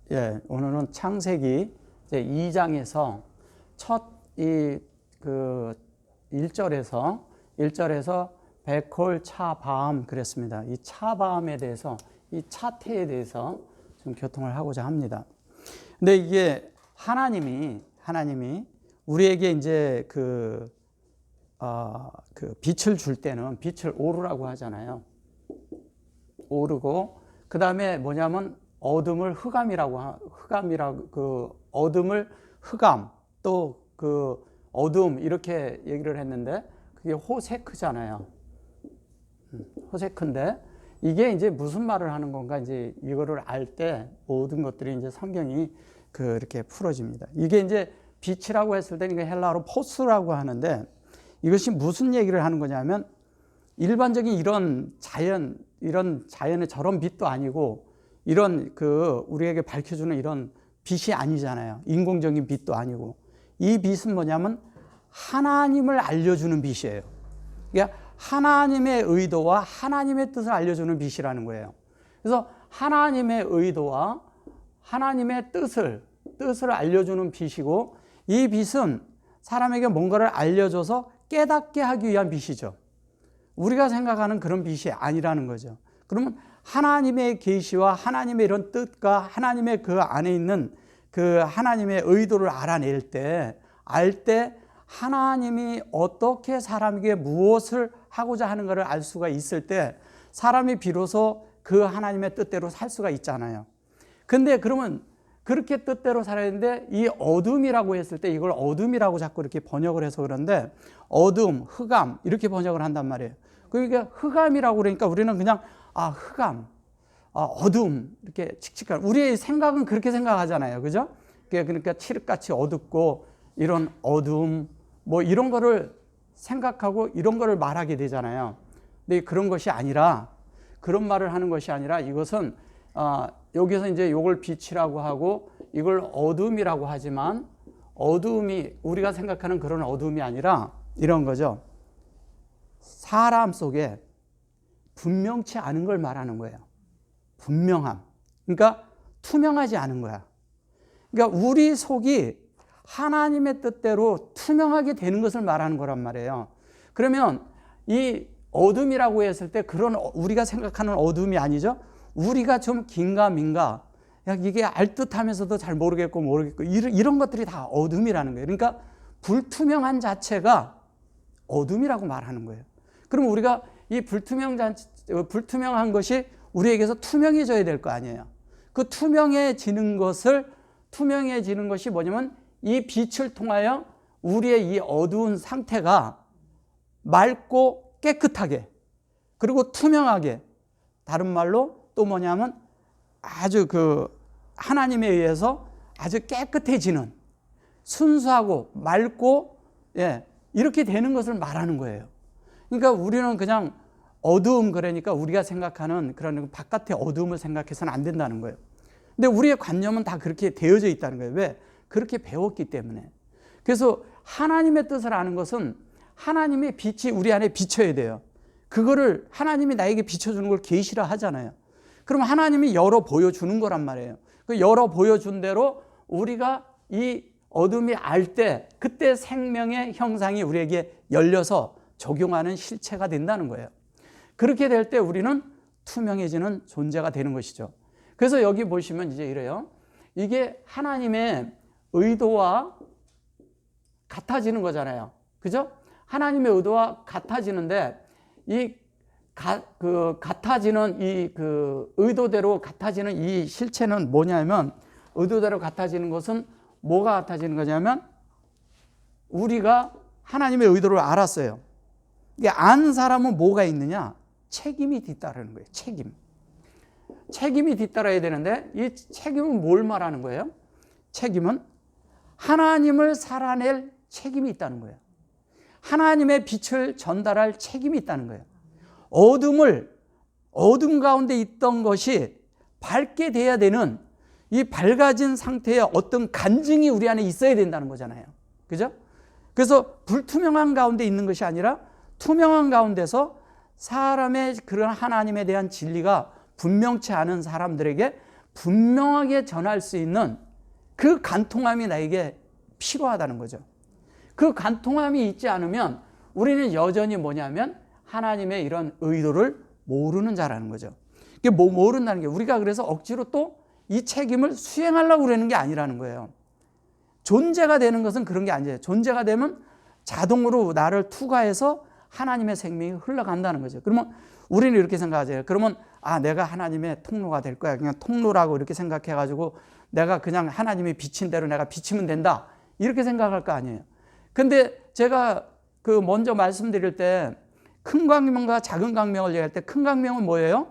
오늘은 창세기 이제 2장에서 첫 1절에서 백홀 차바암 그랬습니다. 이 차바암에 대해서, 이 차태에 대해서 좀 교통을 하고자 합니다. 근데 이게 하나님이 우리에게 이제 빛을 줄 때는 빛을 오르라고 하잖아요. 오르고, 그 다음에 뭐냐면 어둠을 어둠을 흑암, 또 어둠 이렇게 얘기를 했는데 그게 호세크잖아요. 호세크인데 이게 이제 무슨 말을 하는 건가, 이제 이거를 알 때 모든 것들이 이제 성경이 이렇게 풀어집니다. 이게 이제 빛이라고 했을 때 이게 헬라어로 포스라고 하는데, 이것이 무슨 얘기를 하는 거냐면 일반적인 이런 자연의 저런 빛도 아니고, 이런 우리에게 밝혀주는 이런 빛이 아니잖아요. 인공적인 빛도 아니고, 이 빛은 뭐냐면 하나님을 알려주는 빛이에요. 그러니까 하나님의 의도와 하나님의 뜻을 알려주는 빛이라는 거예요. 그래서 하나님의 의도와 하나님의 뜻을 알려주는 빛이고, 이 빛은 사람에게 뭔가를 알려줘서 깨닫게 하기 위한 빛이죠. 우리가 생각하는 그런 빛이 아니라는 거죠. 그러면 하나님의 계시와 하나님의 이런 뜻과 하나님의 그 안에 있는 하나님의 의도를 알아낼 때, 하나님이 어떻게 사람에게 무엇을 하고자 하는 것을 알 수가 있을 때 사람이 비로소 그 하나님의 뜻대로 살 수가 있잖아요. 근데 그러면 그렇게 뜻대로 살아야 되는데, 이 어둠이라고 했을 때 이걸 어둠이라고 자꾸 이렇게 번역을 해서 그런데, 어둠, 흑암 이렇게 번역을 한단 말이에요. 그러니까 흑암이라고 그러니까 우리는 그냥 흑암, 어둠, 이렇게 칙칙한, 우리의 생각은 그렇게 생각하잖아요. 그죠? 그러니까 칠흑같이 어둡고 이런 어둠 뭐 이런 거를 생각하고 이런 거를 말하게 되잖아요. 근데 그런 것이 아니라, 그런 말을 하는 것이 아니라, 이것은 여기서 이제 이걸 빛이라고 하고 이걸 어둠이라고 하지만, 어둠이 우리가 생각하는 그런 어둠이 아니라 이런 거죠. 사람 속에 분명치 않은 걸 말하는 거예요. 분명함. 그러니까 투명하지 않은 거야. 그러니까 우리 속이 하나님의 뜻대로 투명하게 되는 것을 말하는 거란 말이에요. 그러면 이 어둠이라고 했을 때 그런 우리가 생각하는 어둠이 아니죠. 우리가 좀 긴가민가, 이게 알듯하면서도 잘 모르겠고 이런 것들이 다 어둠이라는 거예요. 그러니까 불투명한 자체가 어둠이라고 말하는 거예요. 그럼 우리가 이 불투명한 것이 우리에게서 투명해져야 될 거 아니에요. 그 투명해지는 것이 뭐냐면 이 빛을 통하여 우리의 이 어두운 상태가 맑고 깨끗하게, 그리고 투명하게, 다른 말로 또 뭐냐면 아주 하나님에 의해서 아주 깨끗해지는, 순수하고 맑고 이렇게 되는 것을 말하는 거예요. 그러니까 우리는 그냥 어두움, 그러니까 우리가 생각하는 그런 바깥의 어두움을 생각해서는 안 된다는 거예요. 근데 우리의 관념은 다 그렇게 되어져 있다는 거예요. 왜? 그렇게 배웠기 때문에. 그래서 하나님의 뜻을 아는 것은 하나님의 빛이 우리 안에 비춰야 돼요. 그거를 하나님이 나에게 비춰주는 걸 계시라 하잖아요. 그럼 하나님이 열어 보여주는 거란 말이에요. 그 열어 보여준 대로 우리가 이 어둠이 알 때, 그때 생명의 형상이 우리에게 열려서 적용하는 실체가 된다는 거예요. 그렇게 될 때 우리는 투명해지는 존재가 되는 것이죠. 그래서 여기 보시면 이제 이래요. 이게 하나님의 의도와 같아지는 거잖아요. 그죠? 하나님의 의도와 같아지는데, 이 같아지는 의도대로 같아지는 이 실체는 뭐냐면, 의도대로 같아지는 것은 뭐가 같아지는 거냐면, 우리가 하나님의 의도를 알았어요. 이게 안 사람은 뭐가 있느냐? 책임이 뒤따르는 거예요. 책임이 뒤따라야 되는데, 이 책임은 뭘 말하는 거예요? 책임은 하나님을 살아낼 책임이 있다는 거예요. 하나님의 빛을 전달할 책임이 있다는 거예요. 어둠 가운데 있던 것이 밝게 돼야 되는, 이 밝아진 상태의 어떤 간증이 우리 안에 있어야 된다는 거잖아요. 그죠? 그래서 불투명한 가운데 있는 것이 아니라 투명한 가운데서 사람의 그런 하나님에 대한 진리가 분명치 않은 사람들에게 분명하게 전할 수 있는 그 간통함이 나에게 필요하다는 거죠. 그 간통함이 있지 않으면 우리는 여전히 뭐냐면 하나님의 이런 의도를 모르는 자라는 거죠. 이게 모른다는 게 우리가 그래서 억지로 또 이 책임을 수행하려고 그러는 게 아니라는 거예요. 존재가 되는 것은 그런 게 아니에요. 존재가 되면 자동으로 나를 투과해서 하나님의 생명이 흘러간다는 거죠. 그러면 우리는 이렇게 생각하죠. 그러면 내가 하나님의 통로가 될 거야. 그냥 통로라고 이렇게 생각해가지고 내가 그냥 하나님이 비친 대로 내가 비치면 된다. 이렇게 생각할 거 아니에요. 근데 제가 그 먼저 말씀드릴 때 큰 광명과 작은 광명을 얘기할 때 큰 광명은 뭐예요?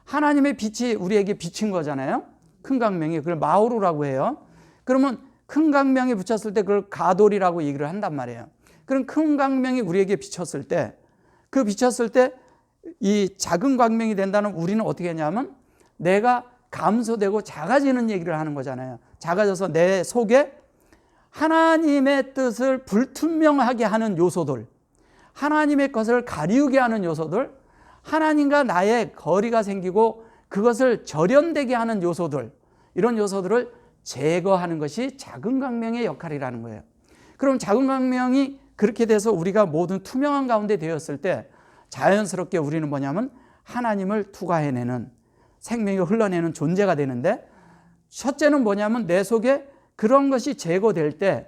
하나님의 빛이 우리에게 비친 거잖아요. 큰 광명이 그걸 마오루라고 해요. 그러면 큰 광명이 붙였을 때 그걸 가돌이라고 얘기를 한단 말이에요. 그럼 큰 광명이 우리에게 비쳤을 때 그 비쳤을 때 이 작은 광명이 된다는 우리는 어떻게 했냐면 내가 감소되고 작아지는 얘기를 하는 거잖아요. 작아져서 내 속에 하나님의 뜻을 불투명하게 하는 요소들, 하나님의 것을 가리우게 하는 요소들, 하나님과 나의 거리가 생기고 그것을 절연되게 하는 요소들, 이런 요소들을 제거하는 것이 작은 광명의 역할이라는 거예요. 그럼 작은 광명이 그렇게 돼서 우리가 모든 투명한 가운데 되었을 때 자연스럽게 우리는 뭐냐면 하나님을 투과해내는, 생명이 흘러내는 존재가 되는데, 첫째는 뭐냐면 내 속에 그런 것이 제거될 때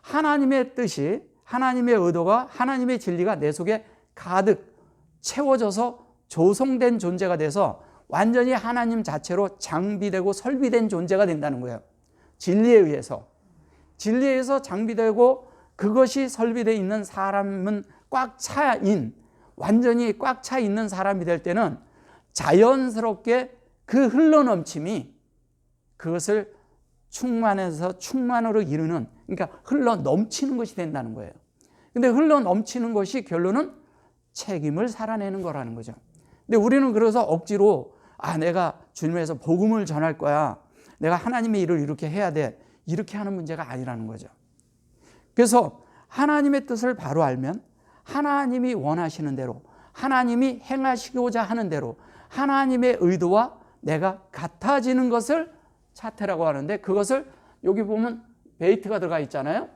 하나님의 뜻이, 하나님의 의도가, 하나님의 진리가 내 속에 가득 채워져서 조성된 존재가 돼서 완전히 하나님 자체로 장비되고 설비된 존재가 된다는 거예요. 진리에 의해서 장비되고 그것이 설비되어 있는 사람은 꽉 차인, 완전히 꽉 차 있는 사람이 될 때는 자연스럽게 그 흘러넘침이 그것을 충만해서 충만으로 이루는, 그러니까 흘러넘치는 것이 된다는 거예요. 근데 흘러넘치는 것이 결론은 책임을 살아내는 거라는 거죠. 근데 우리는 그래서 억지로 내가 주님에서 복음을 전할 거야, 내가 하나님의 일을 이렇게 해야 돼, 이렇게 하는 문제가 아니라는 거죠. 그래서 하나님의 뜻을 바로 알면 하나님이 원하시는 대로, 하나님이 행하시고자 하는 대로 하나님의 의도와 내가 같아지는 것을 차태라고 하는데, 그것을 여기 보면 베이트가 들어가 있잖아요.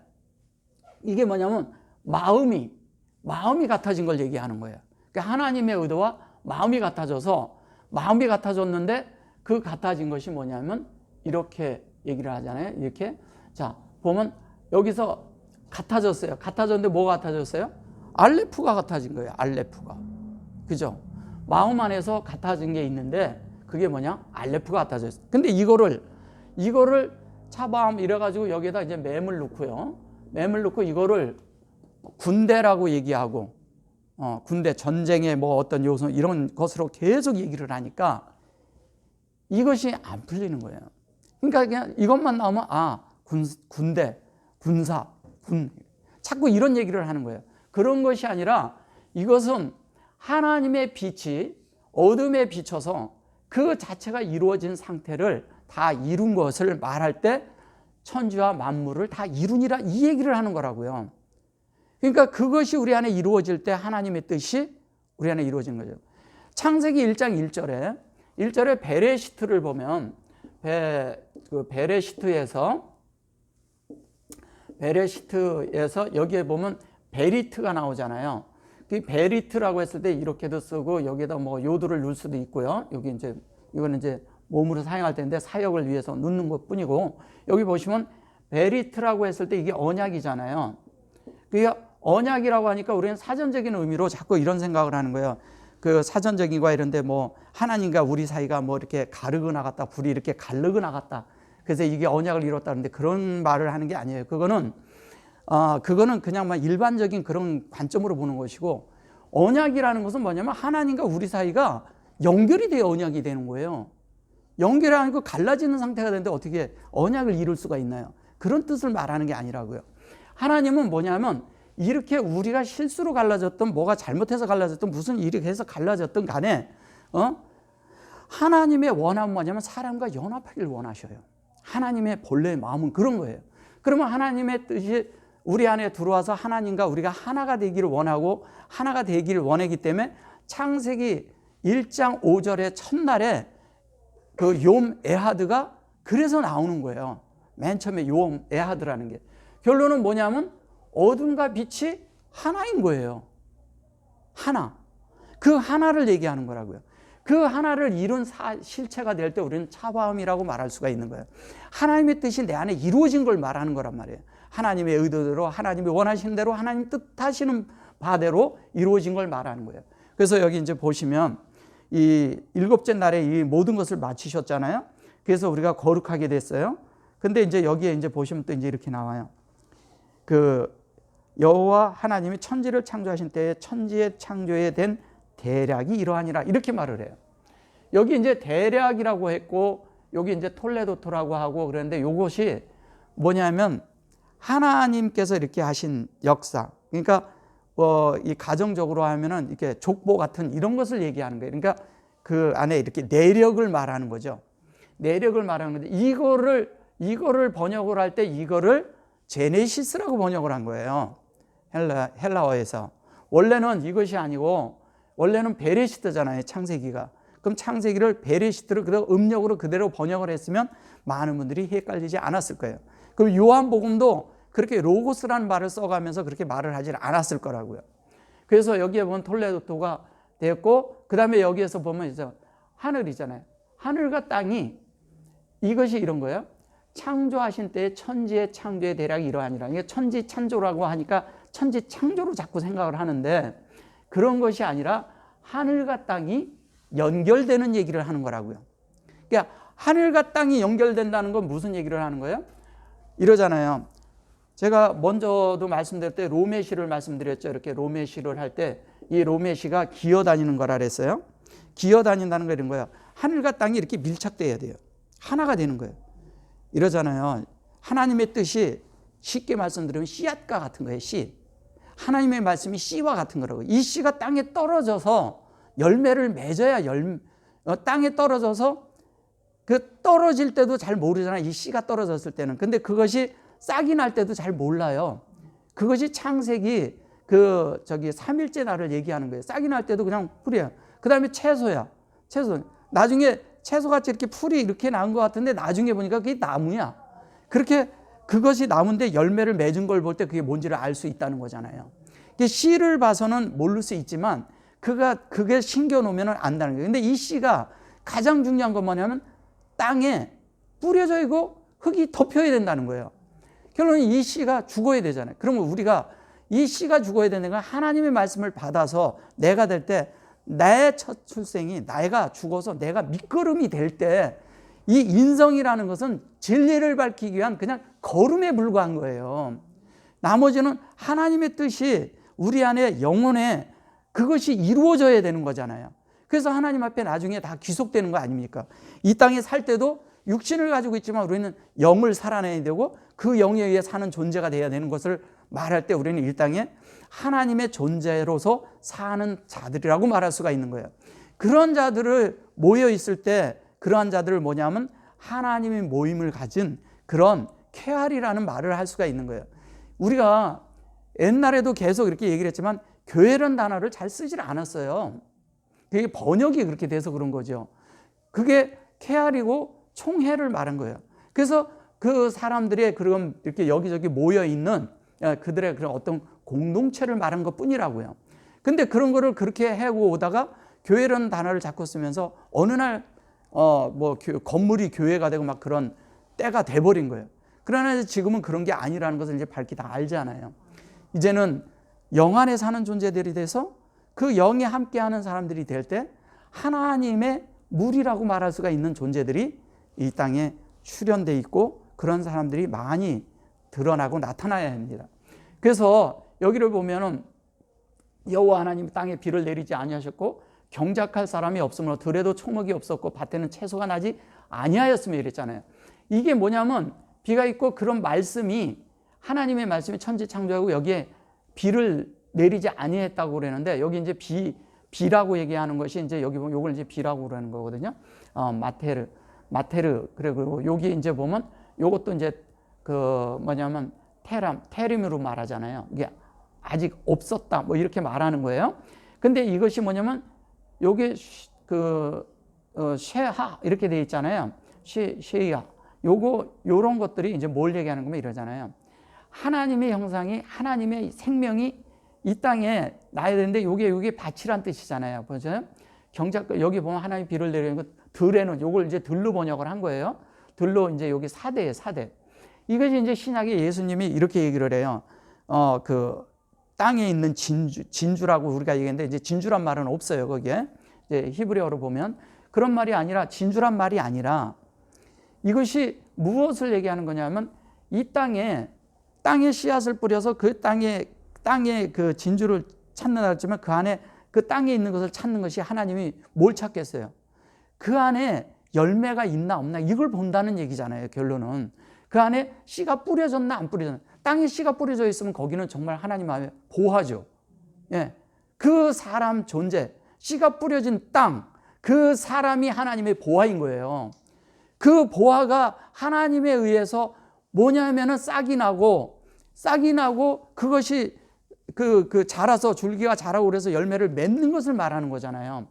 이게 뭐냐면 마음이 같아진 걸 얘기하는 거예요. 그러니까 하나님의 의도와 마음이 같아져서, 마음이 같아졌는데 그 같아진 것이 뭐냐면 이렇게 얘기를 하잖아요. 이렇게. 자, 보면 여기서 같아졌어요. 같아졌는데 뭐가 같아졌어요? 알레프가 같아진 거예요. 알레프가. 그죠? 마음 안에서 같아진 게 있는데 그게 뭐냐? 알레프가 같아졌어요. 근데 이거를 차밤 이래가지고 여기에다 이제 맴을 넣고요. 맴을 넣고 이거를 군대라고 얘기하고, 군대, 전쟁의 뭐 어떤 요소, 이런 것으로 계속 얘기를 하니까 이것이 안 풀리는 거예요. 그러니까 그냥 이것만 나오면 군대, 군사, 자꾸 이런 얘기를 하는 거예요. 그런 것이 아니라 이것은 하나님의 빛이 어둠에 비춰서 그 자체가 이루어진 상태를 다 이룬 것을 말할 때 천지와 만물을 다 이루니라, 이 얘기를 하는 거라고요. 그러니까 그것이 우리 안에 이루어질 때 하나님의 뜻이 우리 안에 이루어진 거죠. 창세기 1장 1절에 베레시트를 보면 베레시트에서 여기에 보면 베리트가 나오잖아요. 그 베리트라고 했을 때 이렇게도 쓰고 여기에다 뭐 요도를 넣을 수도 있고요. 여기 이거는 이제 몸으로 사용할 때인데 사역을 위해서 넣는 것 뿐이고, 여기 보시면 베리트라고 했을 때 이게 언약이잖아요. 그게 언약이라고 하니까 우리는 사전적인 의미로 자꾸 이런 생각을 하는 거예요. 그 사전적인 거 이런데 뭐 하나님과 우리 사이가 뭐 이렇게 가르고 나갔다, 불이 이렇게 가르고 나갔다, 그래서 이게 언약을 이뤘다는데 그런 말을 하는 게 아니에요. 그거는 그냥 막 일반적인 그런 관점으로 보는 것이고, 언약이라는 것은 뭐냐면 하나님과 우리 사이가 연결이 되어 언약이 되는 거예요. 연결이 아니고 갈라지는 상태가 되는데 어떻게 언약을 이룰 수가 있나요? 그런 뜻을 말하는 게 아니라고요. 하나님은 뭐냐면 이렇게 우리가 실수로 갈라졌든 뭐가 잘못해서 갈라졌든 무슨 일이 해서 갈라졌든 간에 하나님의 원함은 뭐냐면 사람과 연합하기를 원하셔요. 하나님의 본래의 마음은 그런 거예요. 그러면 하나님의 뜻이 우리 안에 들어와서 하나님과 우리가 하나가 되기를 원하고 하나가 되기를 원하기 때문에 창세기 1장 5절의 첫날에 그 욤 에하드가 그래서 나오는 거예요. 맨 처음에 욤 에하드라는 게. 결론은 뭐냐면 어둠과 빛이 하나인 거예요. 하나. 그 하나를 얘기하는 거라고요. 그 하나를 이룬 실체가 될 때 우리는 차화음이라고 말할 수가 있는 거예요. 하나님의 뜻이 내 안에 이루어진 걸 말하는 거란 말이에요. 하나님의 의도대로, 하나님이 원하시는 대로, 하나님 뜻하시는 바대로 이루어진 걸 말하는 거예요. 그래서 여기 이제 보시면 이 일곱째 날에 이 모든 것을 마치셨잖아요. 그래서 우리가 거룩하게 됐어요. 근데 이제 여기에 이제 보시면 또 이제 이렇게 나와요. 그 여호와 하나님이 천지를 창조하신 때에 천지의 창조에 된 대략이 이러하니라 이렇게 말을 해요. 여기 이제 대략이라고 했고 여기 이제 톨레도토라고 하고 그랬는데 이것이 뭐냐면 하나님께서 이렇게 하신 역사. 그러니까 이 가정적으로 하면은 이렇게 족보 같은 이런 것을 얘기하는 거예요. 그러니까 그 안에 이렇게 내력을 말하는 거죠. 내력을 말하는 건데 이거를 번역을 할 때 이거를 제네시스라고 번역을 한 거예요. 헬라어에서. 원래는 이것이 아니고 원래는 베레시트잖아요. 창세기가. 그럼 창세기를 베레시트를 그대로 음력으로 그대로 번역을 했으면 많은 분들이 헷갈리지 않았을 거예요. 그럼 요한복음도 그렇게 로고스라는 말을 써가면서 그렇게 말을 하지 않았을 거라고요. 그래서 여기에 보면 톨레도토가 되었고 그 다음에 여기에서 보면 이제 하늘이잖아요. 하늘과 땅이 이것이 이런 거예요. 창조하신 때에 천지의 창조의 대략이 이러하니라. 이게 천지 창조라고 하니까 천지 창조로 자꾸 생각을 하는데 그런 것이 아니라 하늘과 땅이 연결되는 얘기를 하는 거라고요. 그러니까 하늘과 땅이 연결된다는 건 무슨 얘기를 하는 거예요? 이러잖아요. 제가 먼저도 말씀드릴 때 로메시를 말씀드렸죠. 이렇게 로메시를 할 때 이 로메시가 기어다니는 거라 그랬어요. 기어다닌다는 거 이런 거예요. 하늘과 땅이 이렇게 밀착돼야 돼요. 하나가 되는 거예요. 이러잖아요. 하나님의 뜻이 쉽게 말씀드리면 씨앗과 같은 거예요. 씨. 하나님의 말씀이 씨와 같은 거라고. 이 씨가 땅에 떨어져서 열매를 맺어야 땅에 떨어져서 그 떨어질 때도 잘 모르잖아요. 이 씨가 떨어졌을 때는. 근데 그것이 싹이 날 때도 잘 몰라요. 그것이 창세기 3일째 날을 얘기하는 거예요. 싹이 날 때도 그냥 풀이야. 그 다음에 채소야. 채소. 나중에 채소같이 이렇게 풀이 이렇게 나온 것 같은데 나중에 보니까 그게 나무야. 그렇게 그것이 나무인데 열매를 맺은 걸 볼 때 그게 뭔지를 알 수 있다는 거잖아요. 씨를 봐서는 모를 수 있지만 그게 심겨 놓으면 안다는 거예요. 근데 이 씨가 가장 중요한 건 뭐냐면 땅에 뿌려져 있고 흙이 덮여야 된다는 거예요. 결론은 이 씨가 죽어야 되잖아요. 그러면 우리가 이 씨가 죽어야 되는 건 하나님의 말씀을 받아서 내가 될 때 내 첫 출생이 내가 죽어서 내가 밑거름이 될 때 이 인성이라는 것은 진리를 밝히기 위한 그냥 걸음에 불과한 거예요. 나머지는 하나님의 뜻이 우리 안에 영혼에 그것이 이루어져야 되는 거잖아요. 그래서 하나님 앞에 나중에 다 귀속되는 거 아닙니까? 이 땅에 살 때도 육신을 가지고 있지만 우리는 영을 살아내야 되고 그 영에 의해 사는 존재가 돼야 되는 것을 말할 때 우리는 이 땅에 하나님의 존재로서 사는 자들이라고 말할 수가 있는 거예요. 그런 자들을 모여 있을 때 그러한 자들을 뭐냐면 하나님의 모임을 가진 그런 케알이라는 말을 할 수가 있는 거예요. 우리가 옛날에도 계속 이렇게 얘기를 했지만 교회라는 단어를 잘 쓰질 않았어요. 그게 번역이 그렇게 돼서 그런 거죠. 그게 케알이고 총회를 말한 거예요. 그래서 그 사람들의 그런 이렇게 여기저기 모여 있는 그들의 그런 어떤 공동체를 말한 것 뿐이라고요. 근데 그런 거를 그렇게 해고 오다가 교회라는 단어를 자꾸 쓰면서 어느 날 건물이 교회가 되고 막 그런 때가 돼버린 거예요. 그러나 지금은 그런 게 아니라는 것을 이제 밝히 다 알잖아요. 이제는 영 안에 사는 존재들이 돼서 그 영이 함께하는 사람들이 될 때 하나님의 물이라고 말할 수가 있는 존재들이 이 땅에 출현돼 있고 그런 사람들이 많이 드러나고 나타나야 합니다. 그래서 여기를 보면은 여호와 하나님 땅에 비를 내리지 아니하셨고 경작할 사람이 없으므로 들에도 초목이 없었고 밭에는 채소가 나지 아니하였으며 이랬잖아요. 이게 뭐냐면 비가 있고 그런 말씀이 하나님의 말씀이 천지 창조하고 여기에 비를 내리지 아니했다고 그러는데 여기 이제 비라고 얘기하는 것이 이제 여기 보면 요걸 이제 비라고 그러는 거거든요. 마테르 그리고 여기 이제 보면 요것도 이제 그 뭐냐면 테림으로 말하잖아요. 이게 아직 없었다 뭐 이렇게 말하는 거예요. 근데 이것이 뭐냐면 요게 그 쉐하 이렇게 돼 있잖아요. 쉐야. 요런 것들이 이제 뭘 얘기하는 거면 이러잖아요. 하나님의 형상이, 하나님의 생명이 이 땅에 나야 되는데 요게 밭이란 뜻이잖아요. 보세요. 여기 보면 하나님 비를 내리는 거 들에는 요걸 이제 들로 번역을 한 거예요. 들로 이제 여기 사대예요, 사대. 이것이 이제 신약에 예수님이 이렇게 얘기를 해요. 그 땅에 있는 진주라고 우리가 얘기했는데 이제 진주란 말은 없어요, 거기에. 이제 히브리어로 보면 그런 말이 아니라 진주란 말이 아니라 이것이 무엇을 얘기하는 거냐면 이 땅에 씨앗을 뿌려서 그 땅에 그 진주를 찾는다 했지만 그 안에 그 땅에 있는 것을 찾는 것이 하나님이 뭘 찾겠어요? 그 안에 열매가 있나 없나 이걸 본다는 얘기잖아요. 결론은 그 안에 씨가 뿌려졌나 안 뿌려졌나. 땅에 씨가 뿌려져 있으면 거기는 정말 하나님 마음에 보화죠. 예, 그 사람 존재, 씨가 뿌려진 땅, 그 사람이 하나님의 보화인 거예요. 그 보화가 하나님에 의해서 뭐냐면은 싹이 나고 그것이 그 자라서 줄기가 자라고 그래서 열매를 맺는 것을 말하는 거잖아요.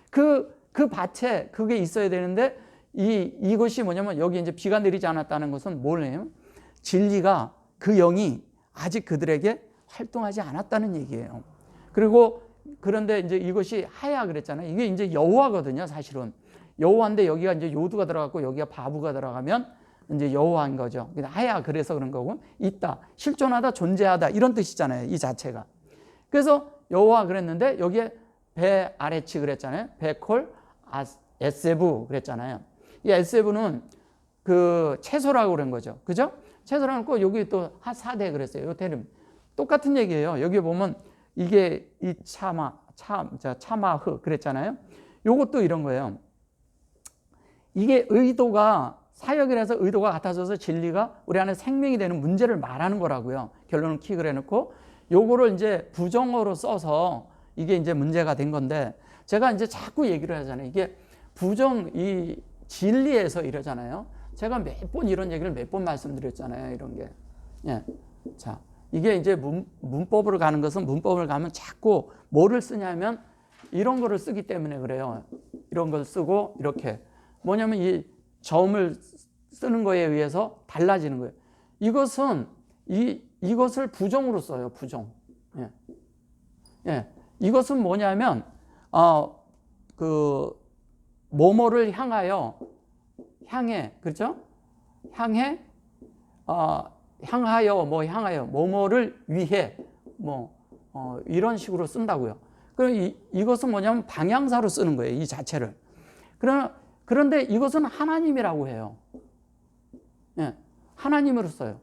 그 밭에 그게 있어야 되는데 이것이 뭐냐면 여기 이제 비가 내리지 않았다는 것은 뭐냐면 진리가 그 영이 아직 그들에게 활동하지 않았다는 얘기예요. 그리고 그런데 이제 이것이 하야 그랬잖아요. 이게 이제 여호와거든요, 사실은. 여호와인데 여기가 이제 요두가 들어갔고 여기가 바부가 들어가면 이제 여호와인 거죠. 하야 그래서 그런 거고 있다, 실존하다, 존재하다 이런 뜻이잖아요, 이 자체가. 그래서 여호와 그랬는데 여기에 배 아레치 그랬잖아요. 베콜 에세부 그랬잖아요. 이 에세부는 그 채소라고 그런 거죠, 그죠? 채소라고 여기 또 하사대 그랬어요. 요 테름 똑같은 얘기예요. 여기 보면 이게 이 차마흐 그랬잖아요. 요것도 이런 거예요. 이게 의도가 사역이라서 의도가 같아져서 진리가 우리 안에 생명이 되는 문제를 말하는 거라고요. 결론은 킥을 해놓고 요거를 이제 부정어로 써서 이게 이제 문제가 된 건데 제가 이제 자꾸 얘기를 하잖아요. 이게 이 진리에서 이러잖아요. 제가 몇 번 이런 얘기를 몇 번 말씀드렸잖아요. 이런 게. 예. 자, 이게 이제 문법으로 가는 것은 문법을 가면 자꾸 뭐를 쓰냐면 이런 거를 쓰기 때문에 그래요. 이런 걸 쓰고 이렇게. 뭐냐면 이 점을 쓰는 거에 의해서 달라지는 거예요. 이것은 이것을 부정으로 써요. 부정. 예. 예. 이것은 뭐냐면 그 뭐뭐를 향해 그렇죠? 향하여 뭐뭐를 위해 이런 식으로 쓴다고요. 그럼 이것은 뭐냐면 방향사로 쓰는 거예요. 이 자체를. 그런데 이것은 하나님이라고 해요. 예, 하나님으로 써요.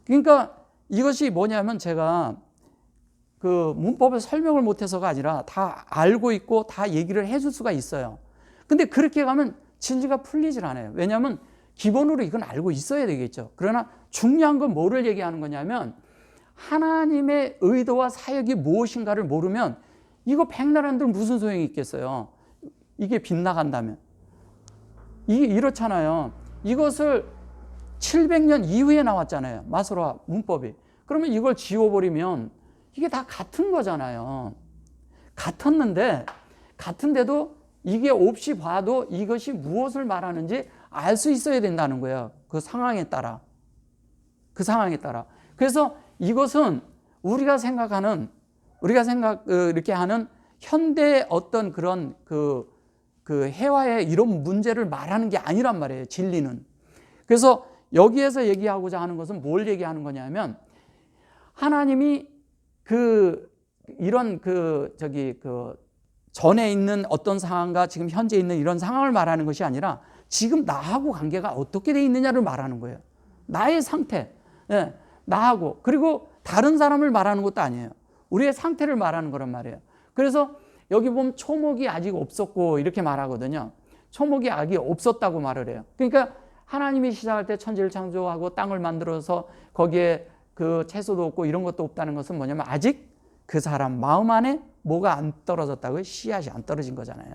그러니까 이것이 뭐냐면 제가 그 문법을 설명을 못해서가 아니라 다 알고 있고 다 얘기를 해줄 수가 있어요. 근데 그렇게 가면 진리가 풀리질 않아요. 왜냐하면 기본으로 이건 알고 있어야 되겠죠. 그러나 중요한 건 뭐를 얘기하는 거냐면 하나님의 의도와 사역이 무엇인가를 모르면 이거 백나라들 무슨 소용이 있겠어요. 이게 빗나간다면. 이게 이렇잖아요. 이것을 700년 이후에 나왔잖아요. 마소라 문법이. 그러면 이걸 지워버리면 이게 다 같은 거잖아요. 같은데도 이게 없이 봐도 이것이 무엇을 말하는지 알 수 있어야 된다는 거예요. 그 상황에 따라. 그래서 이것은 우리가 이렇게 하는 현대의 어떤 그런 그 해와의 이런 문제를 말하는 게 아니란 말이에요. 진리는. 그래서 여기에서 얘기하고자 하는 것은 뭘 얘기하는 거냐면 하나님이 전에 있는 어떤 상황과 지금 현재 있는 이런 상황을 말하는 것이 아니라 지금 나하고 관계가 어떻게 돼 있느냐를 말하는 거예요. 나의 상태, 예, 나하고. 그리고 다른 사람을 말하는 것도 아니에요. 우리의 상태를 말하는 거란 말이에요. 그래서 여기 보면 초목이 아직 없었고 이렇게 말하거든요. 초목이 아직 없었다고 말을 해요. 그러니까 하나님이 시작할 때 천지를 창조하고 땅을 만들어서 거기에 그 채소도 없고 이런 것도 없다는 것은 뭐냐면 아직 그 사람 마음 안에 뭐가 안 떨어졌다고요? 씨앗이 안 떨어진 거잖아요.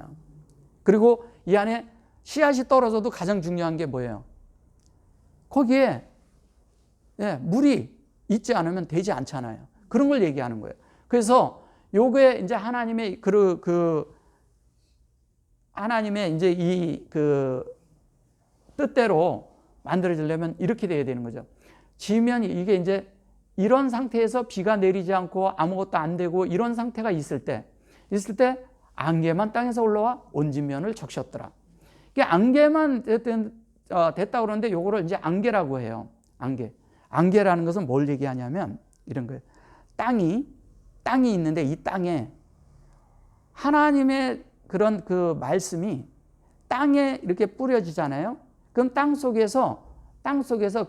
그리고 이 안에 씨앗이 떨어져도 가장 중요한 게 뭐예요? 거기에 물이 있지 않으면 되지 않잖아요. 그런 걸 얘기하는 거예요. 그래서 요게 이제 하나님의 하나님의 이제 이 그 뜻대로 만들어지려면 이렇게 돼야 되는 거죠. 지면이 이게 이제 이런 상태에서 비가 내리지 않고 아무것도 안 되고 이런 상태가 있을 때 안개만 땅에서 올라와 온 지면을 적셨더라. 이게 안개만 됐다 그러는데 요거를 이제 안개라고 해요. 안개라는 것은 뭘 얘기하냐면 이런 거예요. 땅이 있는데 이 땅에 하나님의 그런 그 말씀이 땅에 이렇게 뿌려지잖아요. 그럼 땅 속에서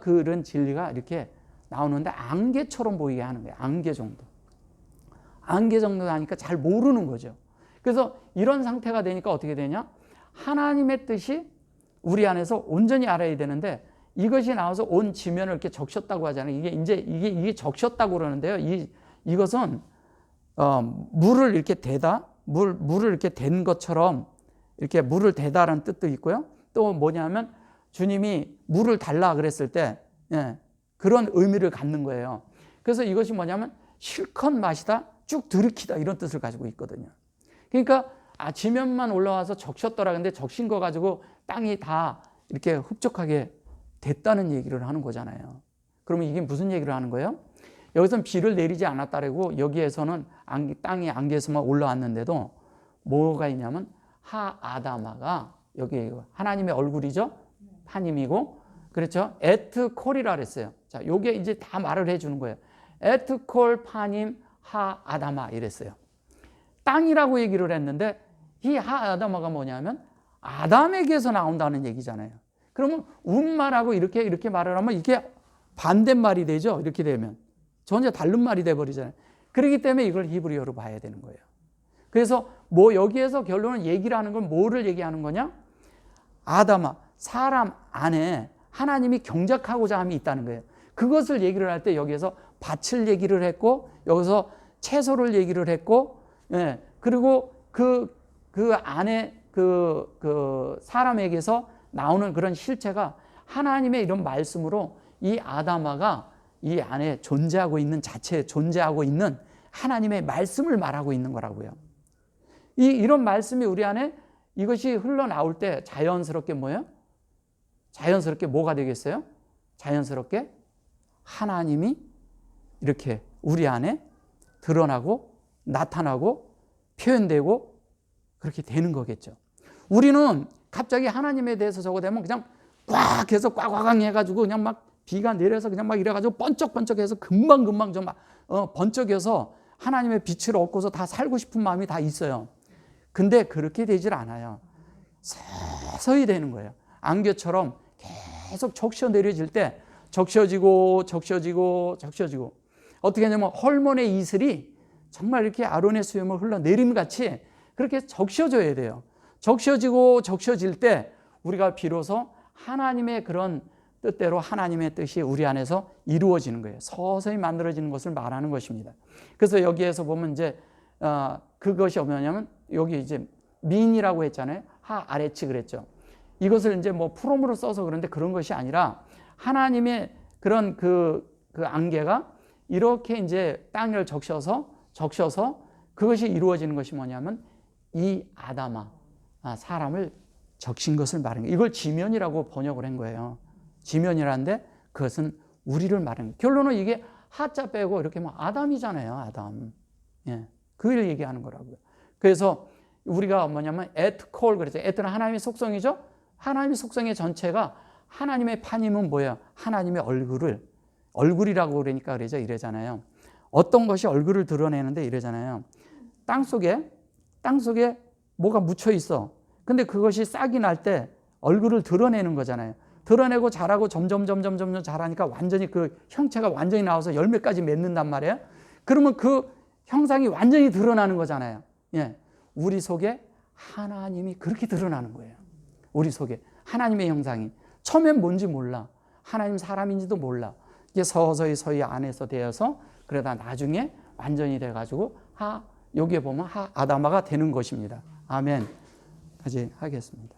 그런 진리가 이렇게 나오는데 안개처럼 보이게 하는 거예요. 안개 정도 하니까 잘 모르는 거죠. 그래서 이런 상태가 되니까 어떻게 되냐? 하나님의 뜻이 우리 안에서 온전히 알아야 되는데 이것이 나와서 온 지면을 이렇게 적셨다고 하잖아요. 이게 적셨다고 그러는데요. 이것은 물을 이렇게 대다, 물을 이렇게 댄 것처럼 이렇게 물을 대다라는 뜻도 있고요. 또 뭐냐면 주님이 물을 달라 그랬을 때 그런 의미를 갖는 거예요. 그래서 이것이 뭐냐면 실컷 마시다, 쭉 들이키다 이런 뜻을 가지고 있거든요. 그러니까 지면만 올라와서 적셨더라. 근데 적신 거 가지고 땅이 다 이렇게 흡족하게 됐다는 얘기를 하는 거잖아요. 그러면 이게 무슨 얘기를 하는 거예요? 여기서는 비를 내리지 않았다라고 여기에서는 땅이 안개에서만 올라왔는데도 뭐가 있냐면 하아다마가 여기 하나님의 얼굴이죠. 파님이고 그렇죠. 에트콜이라 그랬어요. 자, 요게 이제 다 말을 해주는 거예요. 에트콜 파님 하아다마 이랬어요. 땅이라고 얘기를 했는데 이 하아다마가 뭐냐면 아담에게서 나온다는 얘기잖아요. 그러면 운말하고 이렇게 말을 하면 이게 반대말이 되죠. 이렇게 되면 전혀 다른 말이 돼버리잖아요. 그렇기 때문에 이걸 히브리어로 봐야 되는 거예요. 그래서 뭐 여기에서 결론은 얘기를 하는 건 뭐를 얘기하는 거냐? 아담아, 사람 안에 하나님이 경작하고자 함이 있다는 거예요. 그것을 얘기를 할 때 여기에서 밭을 얘기를 했고 여기서 채소를 얘기를 했고 그리고 그 안에 그 사람에게서 나오는 그런 실체가 하나님의 이런 말씀으로 이 아담아가 이 안에 존재하고 있는 존재하고 있는 하나님의 말씀을 말하고 있는 거라고요. 이런 말씀이 우리 안에 이것이 흘러나올 때 자연스럽게 뭐예요? 자연스럽게 뭐가 되겠어요? 자연스럽게 하나님이 이렇게 우리 안에 드러나고 나타나고 표현되고 그렇게 되는 거겠죠. 우리는 갑자기 하나님에 대해서 저거 되면 그냥 꽉 해서 꽉 해가지고 그냥 막 비가 내려서 그냥 막 이래가지고 번쩍번쩍해서 금방 좀 번쩍여서 하나님의 빛을 얻고서 다 살고 싶은 마음이 다 있어요. 근데 그렇게 되질 않아요. 서서히 되는 거예요. 안개처럼 계속 적셔 내려질 때 적셔지고 어떻게 하냐면 헐몬의 이슬이 정말 이렇게 아론의 수염을 흘러내림같이 그렇게 적셔져야 돼요. 적셔질 때 우리가 비로소 하나님의 그런 뜻대로 하나님의 뜻이 우리 안에서 이루어지는 거예요. 서서히 만들어지는 것을 말하는 것입니다. 그래서 여기에서 보면 이제 그것이 뭐냐면 여기 이제 민이라고 했잖아요. 하 아래치 그랬죠. 이것을 이제 뭐 프롬으로 써서 그런데 그런 것이 아니라 하나님의 그런 그 안개가 이렇게 이제 땅을 적셔서 그것이 이루어지는 것이 뭐냐면 이 아담아 사람을 적신 것을 말하는 거예요. 이걸 지면이라고 번역을 한 거예요. 지면이라는데 그것은 우리를 말하는 거예요. 결론은 이게 하자 빼고 이렇게 뭐 아담이잖아요. 아담. 그걸 얘기하는 거라고요. 그래서 우리가 뭐냐면 에트콜 그랬죠. 에트는 하나님의 속성이죠. 하나님의 속성의 전체가 하나님의 파님은 뭐예요? 하나님의 얼굴이라고 그러니까 이래잖아요. 어떤 것이 얼굴을 드러내는데 이래잖아요. 땅 속에 뭐가 묻혀 있어. 근데 그것이 싹이 날 때 얼굴을 드러내는 거잖아요. 드러내고 자라고 점점 자라니까 완전히 그 형체가 완전히 나와서 열매까지 맺는단 말이에요. 그러면 그 형상이 완전히 드러나는 거잖아요. 우리 속에 하나님이 그렇게 드러나는 거예요. 우리 속에 하나님의 형상이 처음엔 뭔지 몰라. 하나님 사람인지도 몰라. 이게 서서히 안에서 되어서 그러다 나중에 완전히 돼가지고 여기에 보면 아담아가 되는 것입니다. 아멘. 까지 하겠습니다.